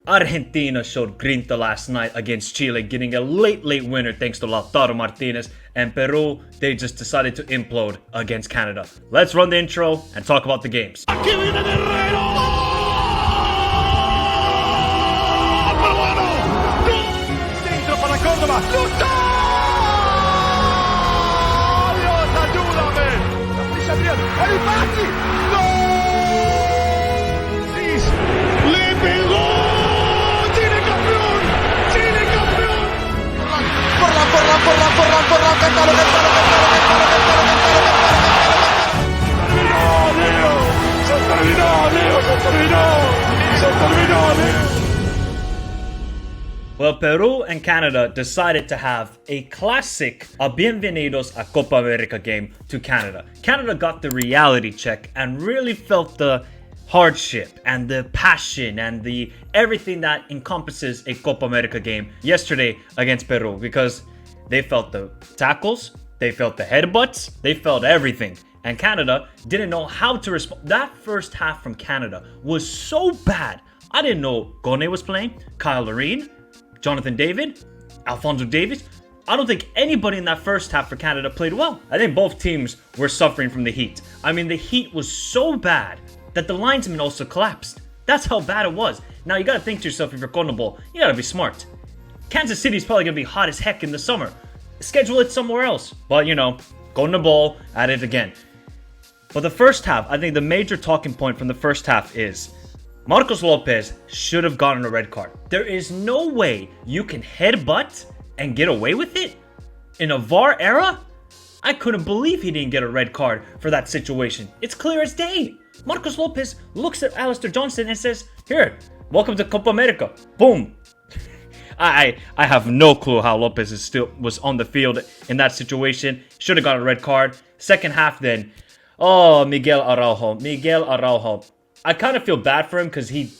Argentina showed grinta last night against Chile, getting a late winner thanks to Lautaro Martinez. And Peru, they just decided to implode against Canada. Let's run the intro and talk about the games. Well, Peru and Canada decided to have a classic Bienvenidos a Copa America game to Canada. Canada got the reality check and really felt the hardship and the passion and the everything that encompasses a Copa America game yesterday against Peru, because they felt the tackles, they felt the headbutts, they felt everything. And Canada didn't know how to respond. That first half from Canada was so bad. I didn't know Gone was playing, Kyle Larin, Jonathan David, Alphonso Davies. I don't think anybody in that first half for Canada played well. I think both teams were suffering from the heat. I mean, the heat was so bad that the linesmen also collapsed. That's how bad it was. Now, you got to think to yourself, if you're CONMEBOL, you got to be smart. Kansas City's probably going to be hot as heck in the summer. Schedule it somewhere else. But, you know, CONMEBOL at it again. But the first half, I think the major talking point from the first half is Marcos Lopez should have gotten a red card. There is no way you can headbutt and get away with it in a VAR era. I couldn't believe he didn't get a red card for that situation. It's clear as day. Marcos Lopez looks at Alistair Johnston and says, "Here, welcome to Copa America." Boom. I have no clue how Lopez was on the field in that situation. Should have got a red card. Second half then. Oh, Miguel Araujo. I kind of feel bad for him because he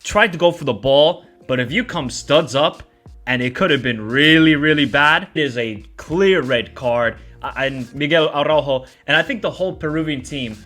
tried to go for the ball, but if you come studs up, and it could have been really bad, it is a clear red card. And Miguel Araujo, and I think the whole Peruvian team,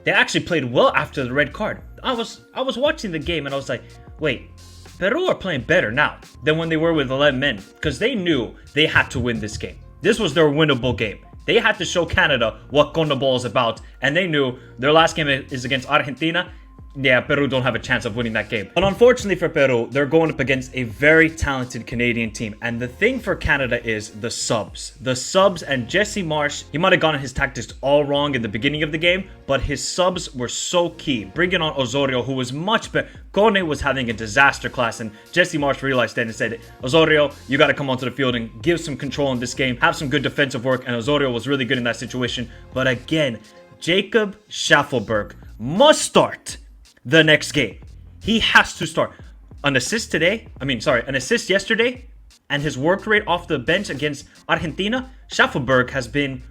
they actually played well after the red card. I was watching the game and I was like, wait, Peru are playing better now than when they were with 11 men, because they knew they had to win this game. This was their winnable game. They had to show Canada what CONMEBOL is about, and they knew their last game is against Argentina. Yeah, Peru don't have a chance of winning that game. But unfortunately for Peru, they're going up against a very talented Canadian team. And the thing for Canada is the subs. The subs, and Jesse Marsch, he might have gotten his tactics all wrong in the beginning of the game, but his subs were so key. Bringing on Osorio, who was much better. Kone was having a disaster class, and Jesse Marsch realized that and said, Osorio, you got to come onto the field and give some control in this game, have some good defensive work, and Osorio was really good in that situation. But again, Jacob Schaffelberg must start the next game. He has to start. An assist yesterday, and his work rate off the bench against Argentina, Schaffelberg has been,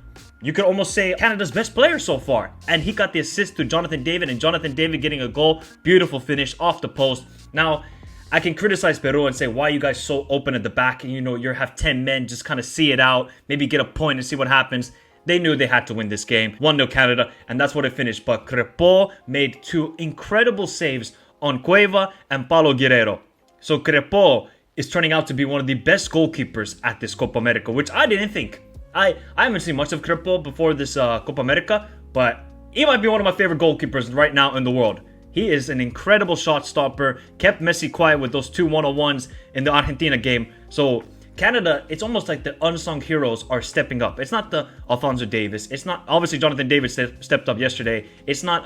you could almost say, Canada's best player so far. And he got the assist to Jonathan David, and Jonathan David getting a goal. Beautiful finish off the post. Now, I can criticize Peru and say, why are you guys so open at the back? And, you have 10 men, just kind of see it out, maybe get a point and see what happens. They knew they had to win this game. 1-0 Canada, and that's what it finished. But Crepeau made two incredible saves on Cueva and Paulo Guerrero. So Crepeau is turning out to be one of the best goalkeepers at this Copa America, which I didn't think. I haven't seen much of Crepeau before this Copa America, but he might be one of my favorite goalkeepers right now in the world. He is an incredible shot stopper, kept Messi quiet with those two 1-on-1s in the Argentina game. So Canada, it's almost like the unsung heroes are stepping up. It's not the Alphonso Davies. It's not, obviously Jonathan David stepped up yesterday. It's not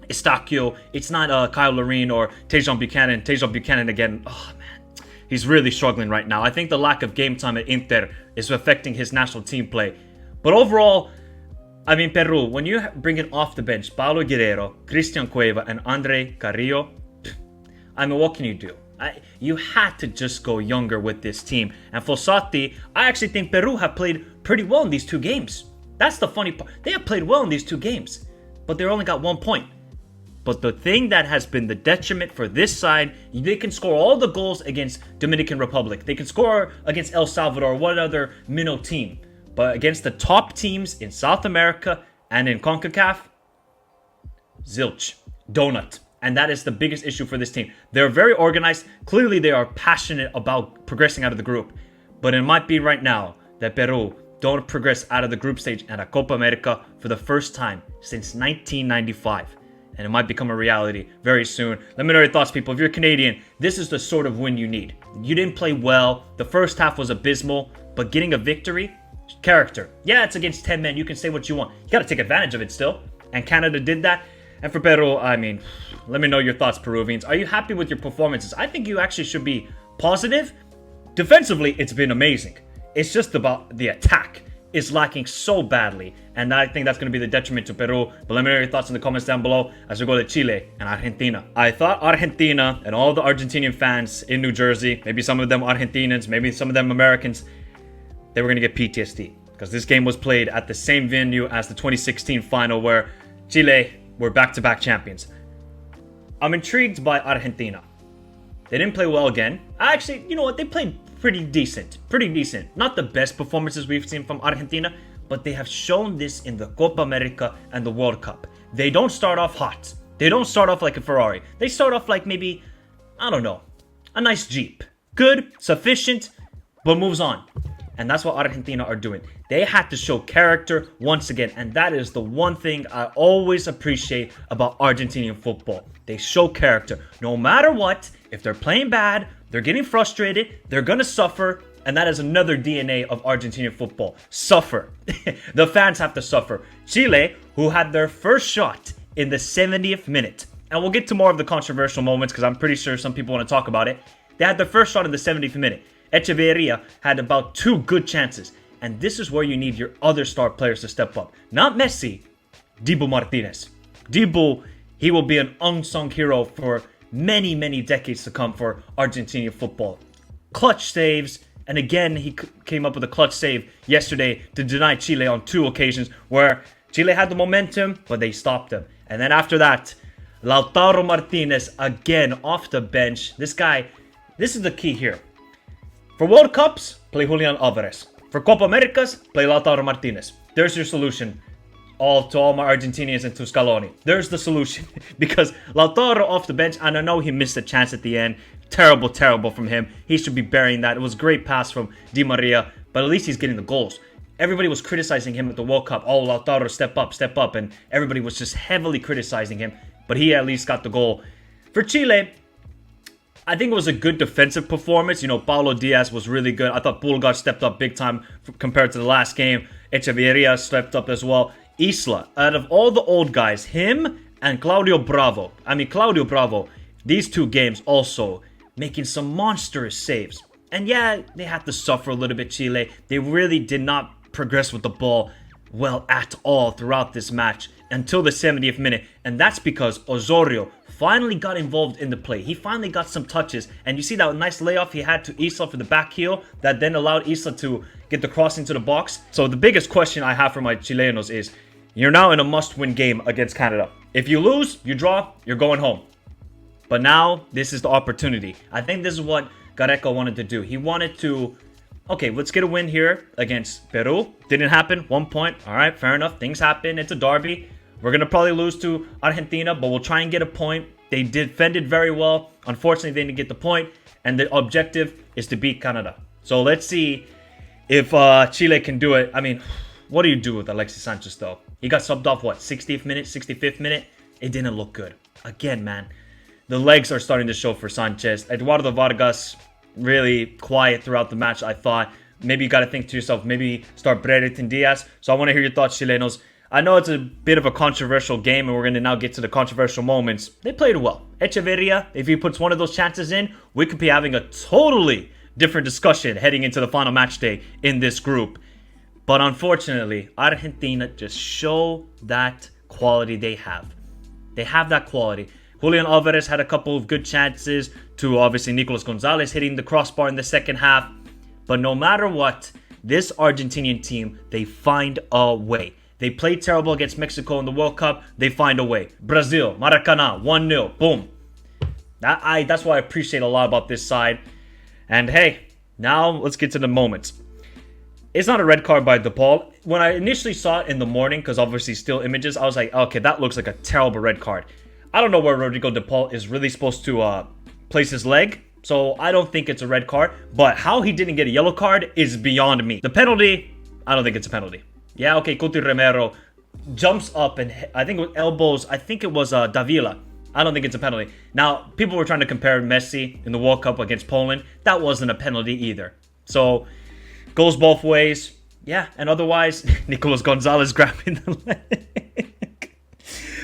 Estacio. It's not Kyle Larin or Tejan Buchanan. Tejan Buchanan again. Oh man, he's really struggling right now. I think the lack of game time at Inter is affecting his national team play. But overall, I mean, Peru, when you bring it off the bench, Paulo Guerrero, Christian Cueva, and Andre Carrillo, I mean, what can you do? You had to just go younger with this team. And Fossati, I actually think Peru have played pretty well in these two games. That's the funny part. They have played well in these two games, but they only got 1 point. But the thing that has been the detriment for this side, they can score all the goals against Dominican Republic. They can score against El Salvador, one other minnow team. But against the top teams in South America and in CONCACAF, zilch. Donut. And that is the biggest issue for this team. They're very organized. Clearly, they are passionate about progressing out of the group. But it might be right now that Peru don't progress out of the group stage at a Copa America for the first time since 1995. And it might become a reality very soon. Let me know your thoughts, people. If you're Canadian, this is the sort of win you need. You didn't play well. The first half was abysmal, but getting a victory, character. Yeah, it's against 10 men. You can say what you want. You got to take advantage of it still. And Canada did that. And for Peru, I mean, let me know your thoughts, Peruvians. Are you happy with your performances? I think you actually should be positive. Defensively, it's been amazing. It's just about the attack is lacking so badly, and I think that's going to be the detriment to Peru. But let me know your thoughts in the comments down below as we go to Chile and Argentina. I thought Argentina and all the Argentinian fans in New Jersey, maybe some of them Argentinians, maybe some of them Americans, they were going to get PTSD because this game was played at the same venue as the 2016 final where Chile were back-to-back champions. I'm intrigued by Argentina. They didn't play well again. Actually, you know what? They played pretty decent. Not the best performances we've seen from Argentina, but they have shown this in the Copa America and the World Cup. They don't start off hot. They don't start off like a Ferrari. They start off like maybe, I don't know, a nice Jeep. Good, sufficient, but moves on. And that's what Argentina are doing. They had to show character once again, and that is the one thing I always appreciate about Argentinian football. They show character. No matter what, if they're playing bad, they're getting frustrated, they're going to suffer, and that is another DNA of Argentinian football. Suffer. The fans have to suffer. Chile, who had their first shot in the 70th minute, and we'll get to more of the controversial moments because I'm pretty sure some people want to talk about it. They had their first shot in the 70th minute. Echeverria had about 2 good chances, and this is where you need your other star players to step up. Not Messi, Dibu Martinez. Dibu, he will be an unsung hero for many, many decades to come for Argentinian football. Clutch saves, and again, he came up with a clutch save yesterday to deny Chile on 2 occasions where Chile had the momentum, but they stopped him. And then after that, Lautaro Martinez again off the bench. This guy, this is the key here. For World Cups, play Julian Alvarez. For Copa Americas, play Lautaro Martinez. There's your solution. To all my Argentinians and to Scaloni. There's the solution. Because Lautaro off the bench, and I know he missed a chance at the end. Terrible from him. He should be burying that. It was a great pass from Di Maria, but at least he's getting the goals. Everybody was criticizing him at the World Cup. Oh, Lautaro, step up. And everybody was just heavily criticizing him. But he at least got the goal. For Chile, I think it was a good defensive performance. You know, Paulo Diaz was really good. I thought Pulgar stepped up big time compared to the last game. Echeverria stepped up as well. Isla, out of all the old guys, him and Claudio Bravo. Claudio Bravo, these 2 games also making some monstrous saves. And yeah, they had to suffer a little bit, Chile. They really did not progress with the ball well at all throughout this match until the 70th minute. And that's because Osorio finally got involved in the play. He finally got some touches. And you see that nice layoff he had to Isla for the back heel that then allowed Isla to get the cross into the box. So the biggest question I have for my Chilenos is, you're now in a must-win game against Canada. If you lose, you draw, you're going home. But now, this is the opportunity. I think this is what Gareca wanted to do. He wanted to, okay, let's get a win here against Peru. Didn't happen, 1 point. All right, fair enough. Things happen. It's a derby. We're going to probably lose to Argentina, but we'll try and get a point. They defended very well. Unfortunately, they didn't get the point. And the objective is to beat Canada. So let's see if Chile can do it. What do you do with Alexis Sanchez, though? He got subbed off, 60th minute, 65th minute? It didn't look good. Again, man, the legs are starting to show for Sanchez. Eduardo Vargas, really quiet throughout the match, I thought. Maybe you got to think to yourself, maybe start Brereton Diaz. So I want to hear your thoughts, Chilenos. I know it's a bit of a controversial game, and we're going to now get to the controversial moments. They played well. Echeverria, if he puts one of those chances in, we could be having a totally different discussion heading into the final match day in this group. But unfortunately, Argentina just show that quality they have. They have that quality. Julian Alvarez had a couple of good chances to obviously Nicolas Gonzalez hitting the crossbar in the second half. But no matter what, this Argentinian team, they find a way. They played terrible against Mexico in the World Cup. They find a way. Brazil, Maracanã, 1-0. Boom. That's what I appreciate a lot about this side. And hey, now let's get to the moments. It's not a red card by DePaul. When I initially saw it in the morning, because obviously still images, I was like, okay, that looks like a terrible red card. I don't know where Rodrigo de Paul is really supposed to place his leg. So I don't think it's a red card. But how he didn't get a yellow card is beyond me. The penalty, I don't think it's a penalty. Yeah, okay, Couto Romero jumps up and I think with elbows, I think it was Davila. I don't think it's a penalty. Now, people were trying to compare Messi in the World Cup against Poland. That wasn't a penalty either. So, goes both ways. Yeah, and otherwise, Nicolas Gonzalez grabbing the leg.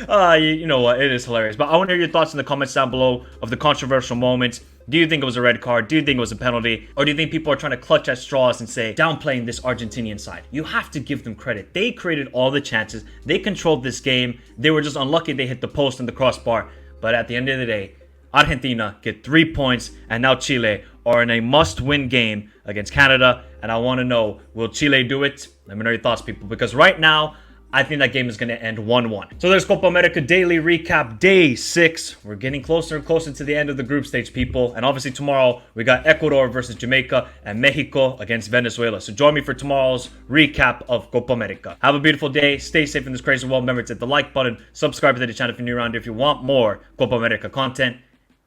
You know what? It is hilarious. But I want to hear your thoughts in the comments down below of the controversial moments. Do you think it was a red card? Do you think it was a penalty? Or do you think people are trying to clutch at straws and say, downplaying this Argentinian side? You have to give them credit. They created all the chances. They controlled this game. They were just unlucky they hit the post and the crossbar. But at the end of the day, Argentina get 3 points, and now Chile are in a must-win game against Canada. And I want to know, will Chile do it? Let me know your thoughts, people, because right now, I think that game is going to end 1-1. So there's Copa America Daily Recap, Day 6. We're getting closer and closer to the end of the group stage, people. And obviously tomorrow, we got Ecuador versus Jamaica and Mexico against Venezuela. So join me for tomorrow's recap of Copa America. Have a beautiful day. Stay safe in this crazy world. Remember to hit the like button. Subscribe to the channel if you're new around here if you want more Copa America content.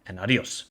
And adios.